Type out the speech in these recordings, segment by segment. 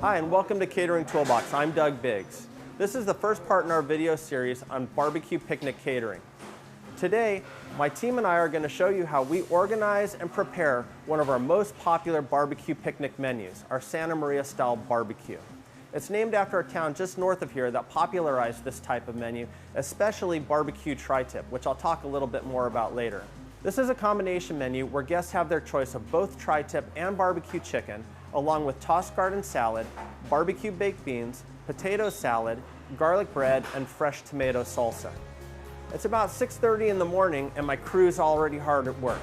Hi, and welcome to Catering Toolbox. I'm Doug Biggs. This is the first part in our video series on barbecue picnic catering. Today, my team and I are going to show you how we organize and prepare one of our most popular barbecue picnic menus, our Santa Maria style barbecue. It's named after a town just north of here that popularized this type of menu, especially barbecue tri-tip, which I'll talk a little bit more about later. This is a combination menu where guests have their choice of both tri-tip and barbecue chicken, along with tossed garden salad, barbecue baked beans, potato salad, garlic bread, and fresh tomato salsa. It's about 6:30 in the morning and my crew's already hard at work.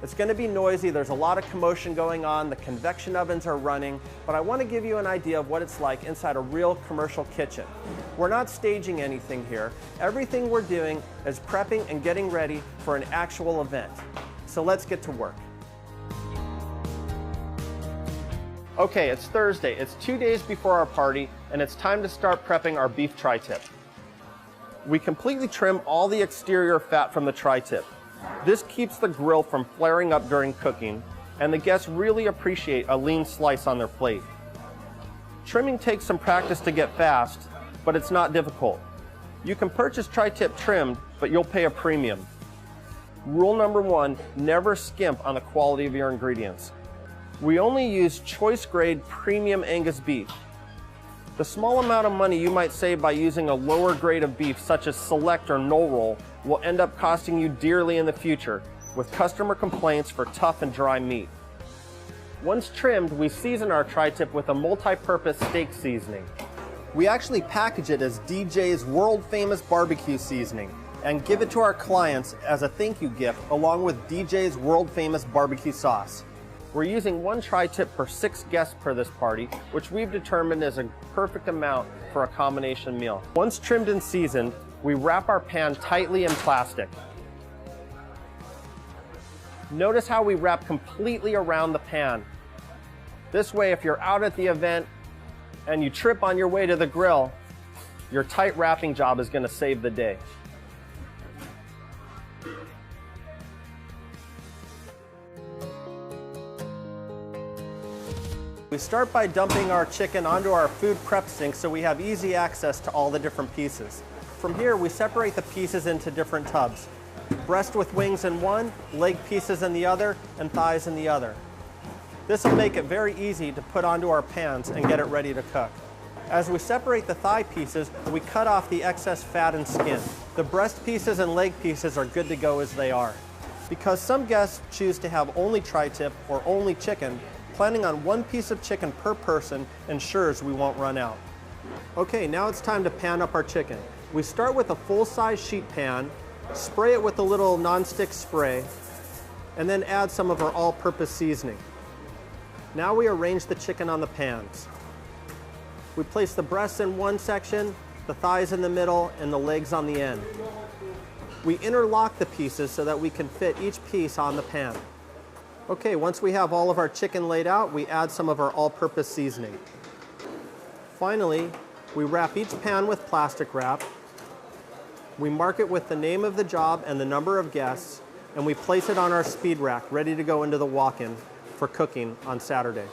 It's going to be noisy, there's a lot of commotion going on, the convection ovens are running, but I want to give you an idea of what it's like inside a real commercial kitchen. We're not staging anything here. Everything we're doing is prepping and getting ready for an actual event. So let's get to work. Okay, it's Thursday. It's 2 days before our party, and it's time to start prepping our beef tri-tip. We completely trim all the exterior fat from the tri-tip. This keeps the grill from flaring up during cooking, and the guests really appreciate a lean slice on their plate. Trimming takes some practice to get fast, but it's not difficult. You can purchase tri-tip trimmed, but you'll pay a premium. Rule number 1, never skimp on the quality of your ingredients. We only use choice grade premium Angus beef. The small amount of money you might save by using a lower grade of beef such as Select or No Roll will end up costing you dearly in the future with customer complaints for tough and dry meat. Once trimmed, we season our tri-tip with a multi-purpose steak seasoning. We actually package it as DJ's world famous barbecue seasoning and give it to our clients as a thank you gift along with DJ's world famous barbecue sauce. We're using 1 tri-tip per 6 guests per this party, which we've determined is a perfect amount for a combination meal. Once trimmed and seasoned, we wrap our pan tightly in plastic. Notice how we wrap completely around the pan. This way, if you're out at the event and you trip on your way to the grill, your tight wrapping job is going to save the day. We start by dumping our chicken onto our food prep sink so we have easy access to all the different pieces. From here, we separate the pieces into different tubs. Breast with wings in one, leg pieces in the other, and thighs in the other. This will make it very easy to put onto our pans and get it ready to cook. As we separate the thigh pieces, we cut off the excess fat and skin. The breast pieces and leg pieces are good to go as they are. Because some guests choose to have only tri-tip or only chicken, planning on 1 piece of chicken per person ensures we won't run out. Okay, now it's time to pan up our chicken. We start with a full-size sheet pan, spray it with a little non-stick spray, and then add some of our all-purpose seasoning. Now we arrange the chicken on the pans. We place the breasts in one section, the thighs in the middle, and the legs on the end. We interlock the pieces so that we can fit each piece on the pan. Okay, once we have all of our chicken laid out, we add some of our all-purpose seasoning. Finally, we wrap each pan with plastic wrap. We mark it with the name of the job and the number of guests, and we place it on our speed rack, ready to go into the walk-in for cooking on Saturday.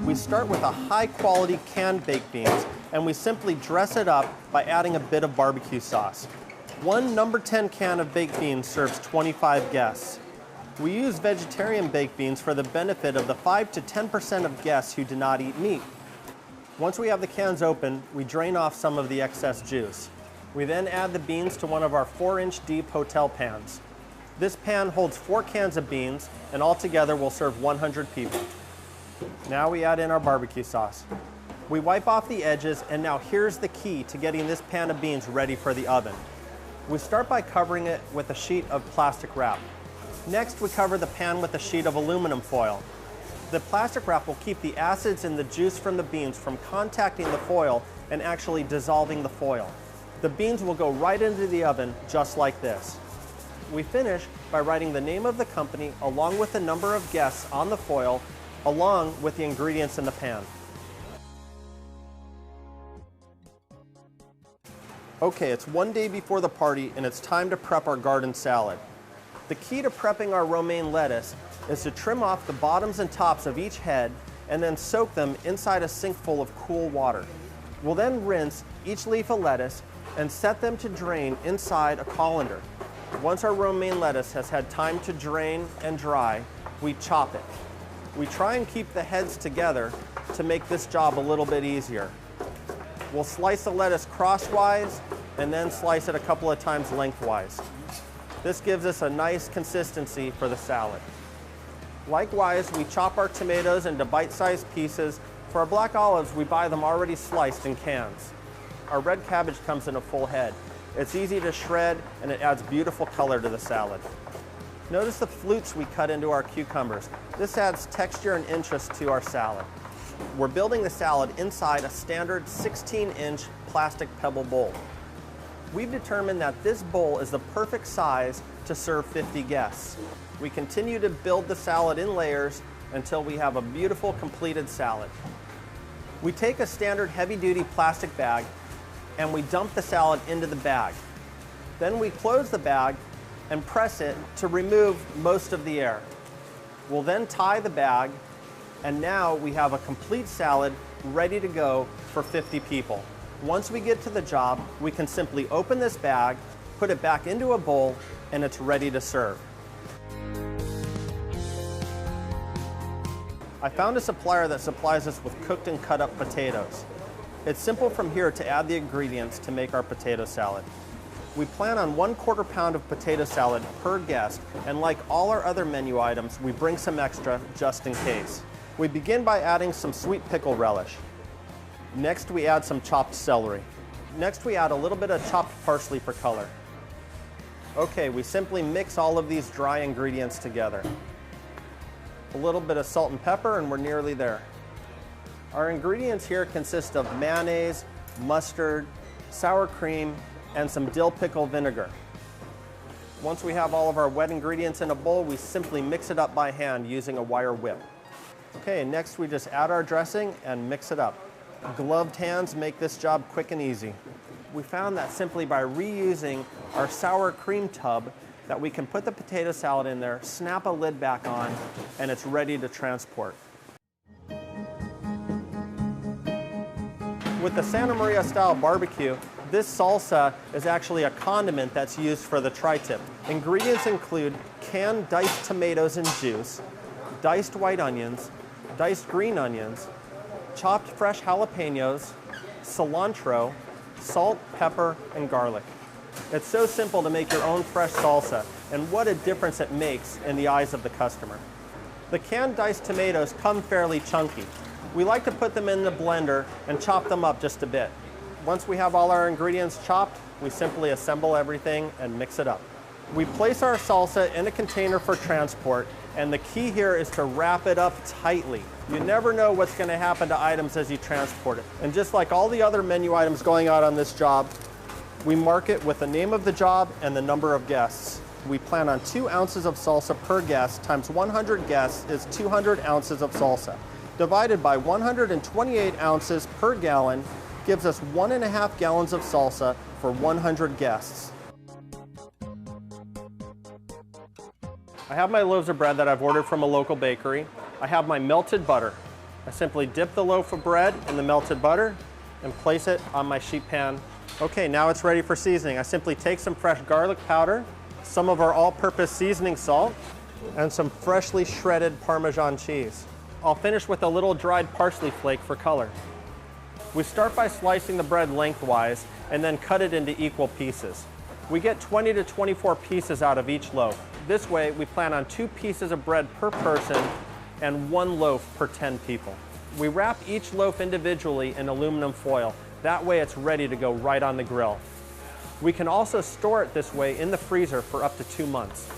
We start with a high-quality canned baked beans, and we simply dress it up by adding a bit of barbecue sauce. 1 number 10 can of baked beans serves 25 guests. We use vegetarian baked beans for the benefit of the 5 to 10% of guests who do not eat meat. Once we have the cans open, we drain off some of the excess juice. We then add the beans to one of our 4-inch deep hotel pans. This pan holds 4 cans of beans, and altogether will serve 100 people. Now we add in our barbecue sauce. We wipe off the edges, and now here's the key to getting this pan of beans ready for the oven. We start by covering it with a sheet of plastic wrap. Next, we cover the pan with a sheet of aluminum foil. The plastic wrap will keep the acids and the juice from the beans from contacting the foil and actually dissolving the foil. The beans will go right into the oven just like this. We finish by writing the name of the company along with the number of guests on the foil, along with the ingredients in the pan. Okay, it's 1 day before the party and it's time to prep our garden salad. The key to prepping our romaine lettuce is to trim off the bottoms and tops of each head and then soak them inside a sink full of cool water. We'll then rinse each leaf of lettuce and set them to drain inside a colander. Once our romaine lettuce has had time to drain and dry, we chop it. We try and keep the heads together to make this job a little bit easier. We'll slice the lettuce crosswise and then slice it a couple of times lengthwise. This gives us a nice consistency for the salad. Likewise, we chop our tomatoes into bite-sized pieces. For our black olives, we buy them already sliced in cans. Our red cabbage comes in a full head. It's easy to shred and it adds beautiful color to the salad. Notice the flutes we cut into our cucumbers. This adds texture and interest to our salad. We're building the salad inside a standard 16-inch plastic pebble bowl. We've determined that this bowl is the perfect size to serve 50 guests. We continue to build the salad in layers until we have a beautiful completed salad. We take a standard heavy-duty plastic bag and we dump the salad into the bag. Then we close the bag and press it to remove most of the air. We'll then tie the bag, and now we have a complete salad ready to go for 50 people. Once we get to the job, we can simply open this bag, put it back into a bowl, and it's ready to serve. I found a supplier that supplies us with cooked and cut up potatoes. It's simple from here to add the ingredients to make our potato salad. We plan on 1/4 pound of potato salad per guest, and like all our other menu items, we bring some extra just in case. We begin by adding some sweet pickle relish. Next, we add some chopped celery. Next, we add a little bit of chopped parsley for color. Okay, we simply mix all of these dry ingredients together. A little bit of salt and pepper, and we're nearly there. Our ingredients here consist of mayonnaise, mustard, sour cream, and some dill pickle vinegar. Once we have all of our wet ingredients in a bowl, we simply mix it up by hand using a wire whip. Okay, next we just add our dressing and mix it up. Gloved hands make this job quick and easy. We found that simply by reusing our sour cream tub that we can put the potato salad in there, snap a lid back on, and it's ready to transport. With the Santa Maria style barbecue, this salsa is actually a condiment that's used for the tri-tip. Ingredients include canned diced tomatoes and juice, diced white onions, diced green onions, chopped fresh jalapenos, cilantro, salt, pepper, and garlic. It's so simple to make your own fresh salsa, and what a difference it makes in the eyes of the customer. The canned diced tomatoes come fairly chunky. We like to put them in the blender and chop them up just a bit. Once we have all our ingredients chopped, we simply assemble everything and mix it up. We place our salsa in a container for transport, and the key here is to wrap it up tightly. You never know what's going to happen to items as you transport it. And just like all the other menu items going out on this job, we mark it with the name of the job and the number of guests. We plan on 2 ounces of salsa per guest times 100 guests is 200 ounces of salsa. Divided by 128 ounces per gallon gives us 1.5 gallons of salsa for 100 guests. I have my loaves of bread that I've ordered from a local bakery. I have my melted butter. I simply dip the loaf of bread in the melted butter and place it on my sheet pan. Okay, now it's ready for seasoning. I simply take some fresh garlic powder, some of our all-purpose seasoning salt, and some freshly shredded Parmesan cheese. I'll finish with a little dried parsley flake for color. We start by slicing the bread lengthwise and then cut it into equal pieces. We get 20 to 24 pieces out of each loaf. This way, we plan on 2 pieces of bread per person and 1 loaf per 10 people. We wrap each loaf individually in aluminum foil. That way it's ready to go right on the grill. We can also store it this way in the freezer for up to 2 months.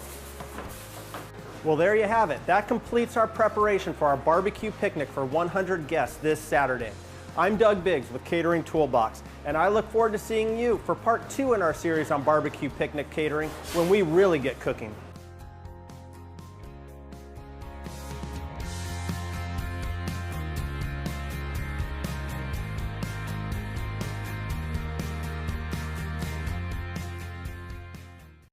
Well, there you have it. That completes our preparation for our barbecue picnic for 100 guests this Saturday. I'm Doug Biggs with Catering Toolbox, and I look forward to seeing you for part 2 in our series on barbecue picnic catering when we really get cooking.